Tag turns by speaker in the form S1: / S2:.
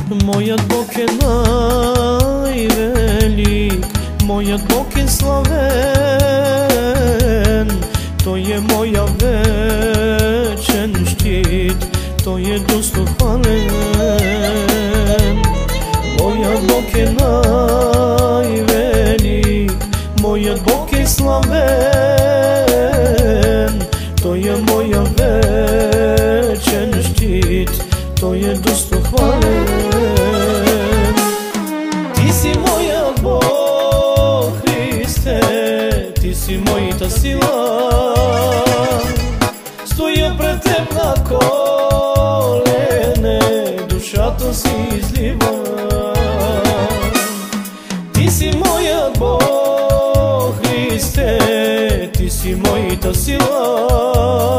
S1: Moјот Бог е највелик, мојот Бог е славен. Тој е моја вечен штит, тој е достојен. Мојот Бог е највелик, мојот Бог е славен. Тој е моја вечен штит, тој е достојен. Ти си мојот Бог, Христе, ти си мојата сила. Стоја пред теб на колене, душата си излива. Ти си мојот Бог, Христе, ти си мојата сила.